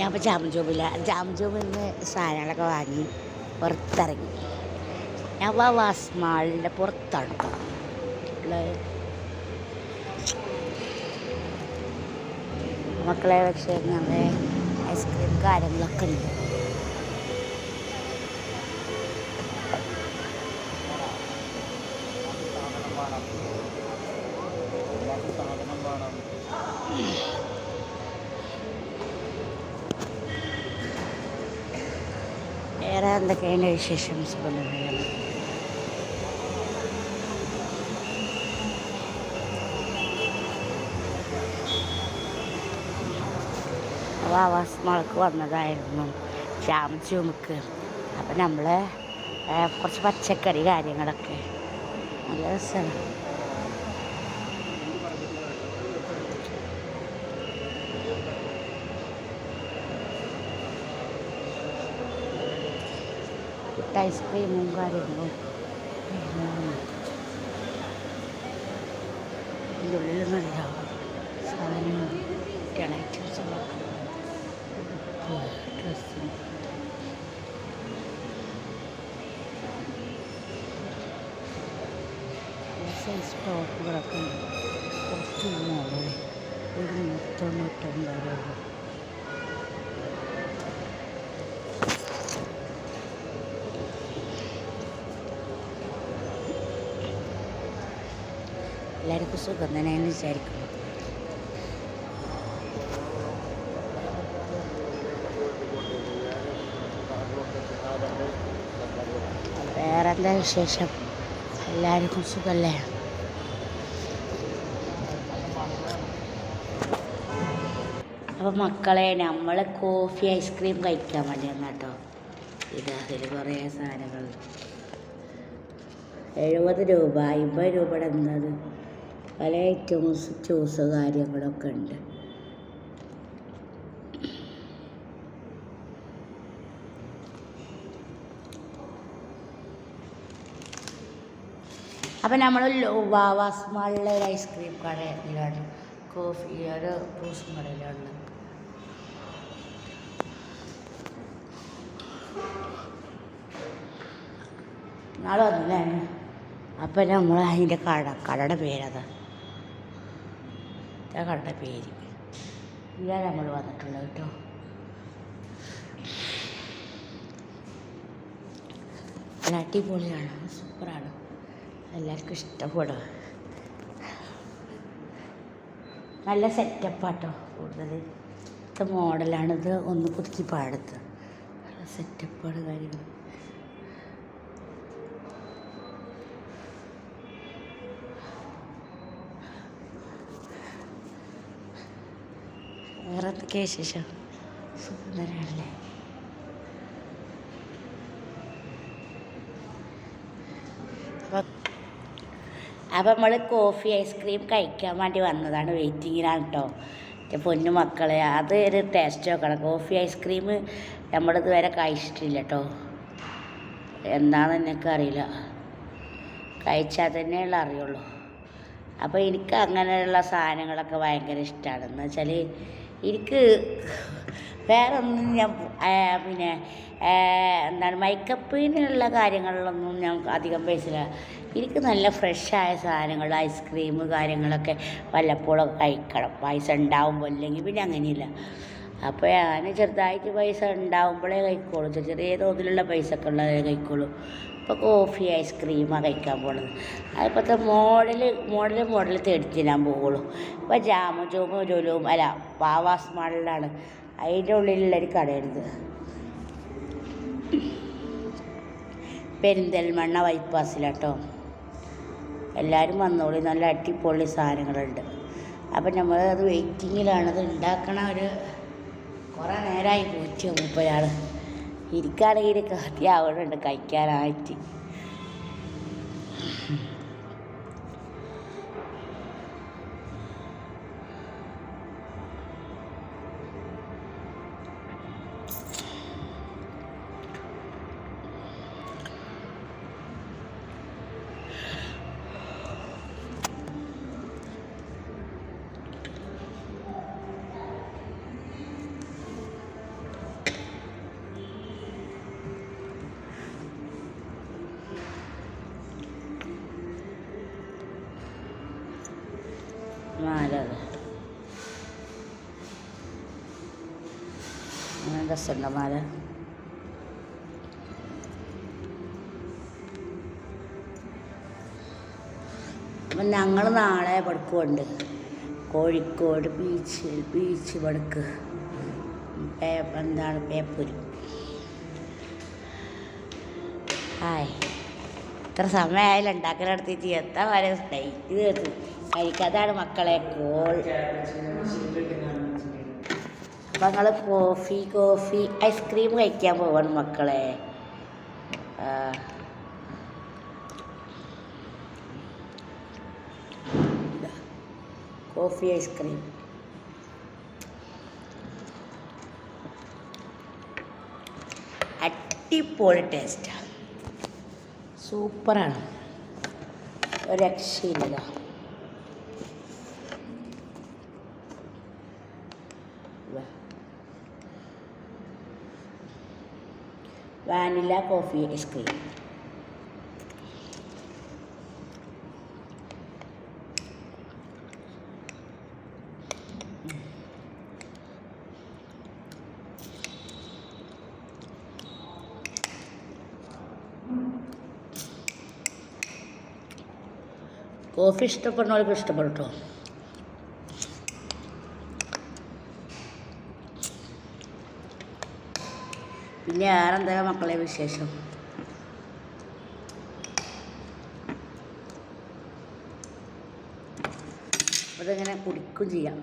ഞാൻ ഇപ്പോൾ jam ജോബില്ല. Jam ജോബിൽ നിന്ന് സാധനങ്ങളൊക്കെ വാങ്ങി പുറത്തിറങ്ങി. ഞാൻ വാവാസ് മാളിൻ്റെ പുറത്താണ് ഉള്ളത്. മക്കളെ പക്ഷേ ഞങ്ങളുടെ ഐസ്ക്രീം കാര്യങ്ങളൊക്കെ ഉണ്ട്. വേറെ എന്തൊക്കെയാണ് വിശേഷം? സുഖമില്ല. വാവാസ് മാൾക്ക് വന്നതായിരുന്നു ജാം ജൂമുക്ക്. അപ്പം നമ്മൾ കുറച്ച് പച്ചക്കറി കാര്യങ്ങളൊക്കെ നല്ല രസമാണ്. ഐസ്ക്രീമും കാര്യങ്ങളും ഇതിൻ്റെ ഉള്ളിൽ നല്ല സാധനങ്ങൾ ഐറ്റംസുകളൊക്കെ ഡ്രസ്സിങ് സൈസ് ടോപ്പുകളൊക്കെ ഉണ്ട്. കുറച്ച് മോഡൽ ഒരു 199 രൂപ. എല്ലാവർക്കും സുഖം തന്നെയെന്ന് വിചാരിക്കുന്നു. വേറെ എന്താ വിശേഷം? എല്ലാവർക്കും സുഖമല്ലേ? അപ്പോൾ മക്കളെ, നമ്മൾ കോഫി ഐസ്ക്രീം കഴിക്കാൻ വേണ്ടി വന്ന കേട്ടോ. അതിൽ കുറേ സാധനങ്ങൾ 70 രൂപ 50 രൂപയുടെ എന്നത് പല ഐറ്റംസ് ജ്യൂസ് കാര്യങ്ങളൊക്കെ ഉണ്ട്. അപ്പം നമ്മൾ വാവാസ് മാളിലെ ഒരു ഐസ്ക്രീം കടയിലാണ്, കോഫി ഒരു ജ്യൂസും കടയിലാണ്. നാളെ വന്നില്ലേ? അപ്പം നമ്മൾ അതിൻ്റെ കടയുടെ പേരതാ, കടയുടെ പേര് ഇതാണ് നമ്മൾ വന്നിട്ടുള്ളത് കേട്ടോ. നല്ല അടിപൊളിയാണ്, സൂപ്പറാണ്, എല്ലാവർക്കും ഇഷ്ടപ്പെടും. നല്ല സെറ്റപ്പാട്ടോ. കൂടുതൽ ഇത് മോഡലാണിത്, ഒന്ന് പുതുക്കി പാടത്ത് നല്ല സെറ്റപ്പാണ് കാര്യങ്ങൾ. വേറെ എന്തൊക്കെ വിശേഷം? സുഖം തന്നെയാണല്ലേ? അപ്പം നമ്മൾ കോഫി ഐസ്ക്രീം കഴിക്കാൻ വേണ്ടി വന്നതാണ്, വെയിറ്റിങ്ങിനാണ് കേട്ടോ. എൻ്റെ പൊന്നു മക്കളെ, അത് ഒരു ടേസ്റ്റ് നോക്കണം. കോഫി ഐസ്ക്രീം നമ്മളിതുവരെ കഴിച്ചിട്ടില്ല കേട്ടോ, എന്താണെന്ന് എനിക്കറിയില്ല, കഴിച്ചാൽ തന്നെയുള്ള അറിയുള്ളൂ. അപ്പോൾ എനിക്ക് അങ്ങനെയുള്ള സാധനങ്ങളൊക്കെ ഭയങ്കര ഇഷ്ടമാണ്. എന്ന് വെച്ചാൽ എനിക്ക് വേറെ ഒന്നും ഞാൻ പിന്നെ എന്താണ് മേക്കപ്പിനുള്ള കാര്യങ്ങളിലൊന്നും ഞാൻ അധികം പൈസയില്ല. എനിക്ക് നല്ല ഫ്രഷായ സാധനങ്ങൾ, ഐസ്ക്രീം കാര്യങ്ങളൊക്കെ വല്ലപ്പോഴൊക്കെ കഴിക്കണം, പൈസ ഉണ്ടാവുമ്പോൾ. അല്ലെങ്കിൽ പിന്നെ അങ്ങനെയില്ല. അപ്പോൾ ഞാൻ ചെറുതായിട്ട് പൈസ ഉണ്ടാവുമ്പോഴേ കഴിക്കുള്ളൂ, ചെറിയ തോതിലുള്ള പൈസ ഒക്കെ ഉള്ളതേ കഴിക്കുള്ളൂ. ഇപ്പോൾ കോഫി ഐസ്ക്രീമാണ് കഴിക്കാൻ പോണത്. അതിപ്പോഴത്തെ മോഡൽ തേടിച്ച് ഞാൻ പോകുള്ളൂ. ഇപ്പോൾ ജാമ ജോമും ലുലുവും അല്ല വാവാസ് മാളിലാണ്, അതിൻ്റെ ഉള്ളിലുള്ളൊരു കടയാണിത്. പെരിന്തൽമണ്ണ ബൈപ്പാസിലാട്ടോ. എല്ലാവരും വന്നോളി, നല്ല അടിപൊളി സാധനങ്ങളുണ്ട്. അപ്പം നമ്മൾ അത് വെയിറ്റിങ്ങിലാണ്. അത് ഉണ്ടാക്കണ ഒരു കുറേ നേരമായി പോയിട്ട് മുപ്പയാൾ ഇരിക്കുകയാണെങ്കിൽ കത്തിയാവുന്നുണ്ട് കഴിക്കാനായിട്ട്. മാല അങ്ങനെ രസമുണ്ടോ മാല? അപ്പം ഞങ്ങൾ നാളെ പടുക്കുണ്ട് കോഴിക്കോട് ബീച്ച് പടുക്ക് എന്താണ് പേപ്പൂര്. ഹായ്, ഇത്ര സമയമായാലും ഉണ്ടാക്കലെടുത്തിട്ട് എത്താ വരെ ഡേറ്റ് തീർത്ത് കഴിക്കാതാണ് മക്കളെ കോൾ. അപ്പം ഞങ്ങൾ കോഫി ഐസ്ക്രീം കഴിക്കാൻ പോവാണ് മക്കളെ. കോഫി ഐസ്ക്രീം അടിപൊളി ടേസ്റ്റാണ്, സൂപ്പറാണ്, ഒരു രക്ഷയില്ല. Vanilla coffee ice cream. കോഫി ഇഷ്ടപ്പെടുന്നവർക്ക് ഇഷ്ടപ്പെടും കേട്ടോ. പിന്നെ വേറെ എന്താ മക്കളെ വിശേഷം? അതിങ്ങനെ കുടിക്കും ചെയ്യാം.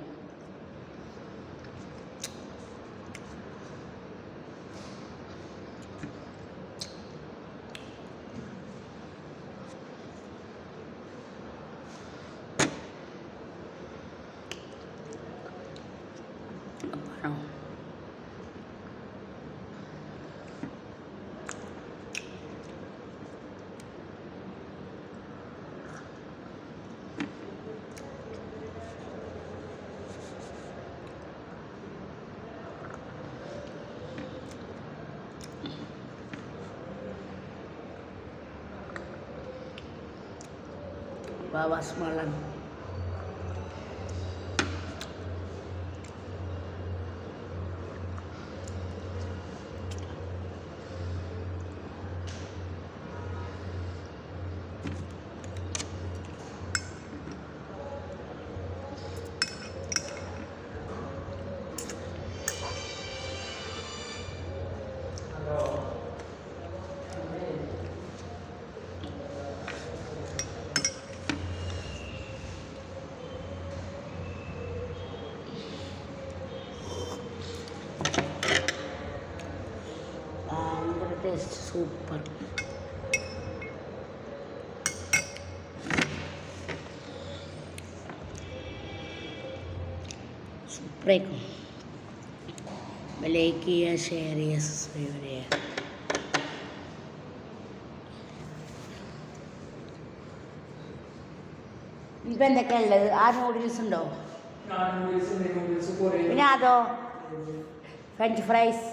bawa semalam. Taste super. Super. Like किया, share किया, subscribe किया. ഇപ്പം എന്തൊക്കെയുള്ളത്? ആ നൂഡിൽസ് ഉണ്ടോ? പിന്നെ അതോ ഫ്രഞ്ച് ഫ്രൈസ്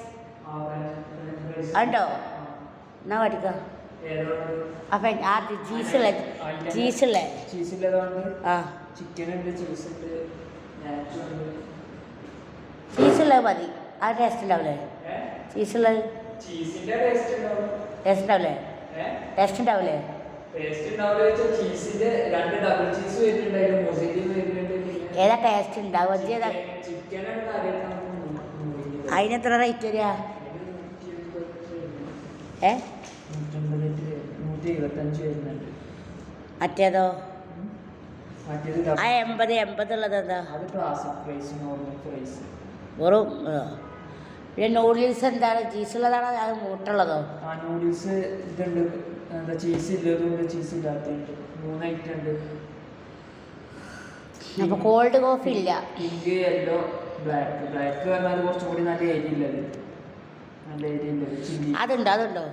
ഉണ്ടോ? എന്നാ പഠിക്കാം. അപ്പം ആദ്യം ചീസുള്ള ആ ചീസുള്ളത് മതി. ആ ടേസ്റ്റ് ഉണ്ടാവില്ലേ? ചീസുള്ളത് ടേസ്റ്റ് ഉണ്ടാവില്ലേ? ടേസ്റ്റ് ഉണ്ടാവില്ലേ? ഏതാ ടേസ്റ്റ് ഉണ്ടാവും? ഏതാ? അതിനെത്ര റേറ്റ് വരിക? മറ്റേതോ? ആ 80 ഉള്ളത് എന്താ? വെറും പിന്നെ നൂഡിൽസ് എന്താണ്? ചീസുള്ളതാണോ അത് മൂട്ടുള്ളതോ? നൂഡിൽസ് ഇതുണ്ട്, എന്താ ചീസ് ഇല്ലതുണ്ട്, ചീസ് ഇല്ലാത്തതുണ്ട്, 3 ഐറ്റം ഉണ്ട്. അപ്പോൾ കോൾഡ് കോഫി ഇല്ല. Pink, yellow, black. ബ്ലാക്ക് പറഞ്ഞാൽ കുറച്ചും കൂടി നല്ല ഏരിയയില്ലത്, നല്ല ഏരിയയില്ലത്. ചില്ലി അതുണ്ടോ?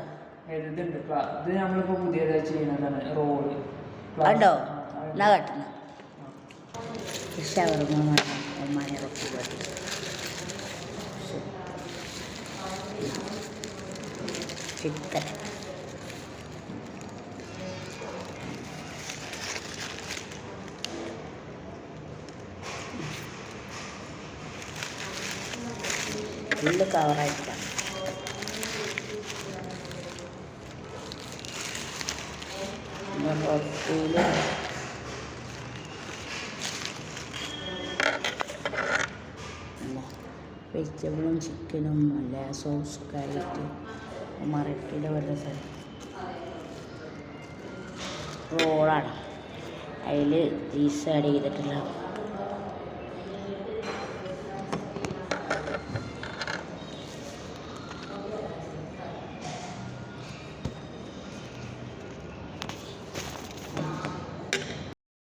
ഇതുണ്ട്. ഇത് നമ്മളിപ്പോൾ പുതിയതായി ചെയ്യുന്നതാണ് റോള്. ഉണ്ടോ? എന്നാ കട്ടണം ചിക്കൻ ഫുള്ള് കവറായിട്ടാണ്. റൊട്ടിയിൽ വെജിറ്റബിളും ചിക്കനും നല്ല സോസൊക്കെ ആയിട്ട് മറക്കിയുടെ ഒരു റോളാണ്. അതിൽ ചീസ് ആഡ് ചെയ്തിട്ടുള്ള